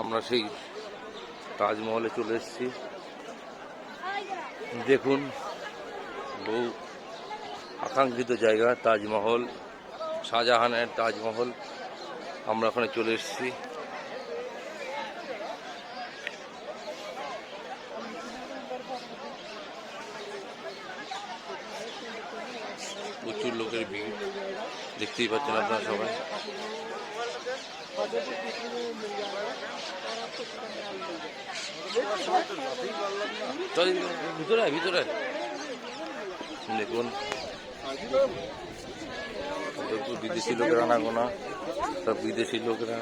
আমরা সেই তাজমহলে চলে এসেছি। দেখুন, বহু আকাঙ্ক্ষিত জায়গা তাজমহল, শাহজাহানের তাজমহল। আমরা ওখানে চলে এসেছি। প্রচুর লোকের ভিড়, দেখতেই পাচ্ছেন আপনারা সবাই। ভিতরে ভিতরে দেখুন, বিদেশি লোকেরা আনাগোনা, সব বিদেশি লোকেরা।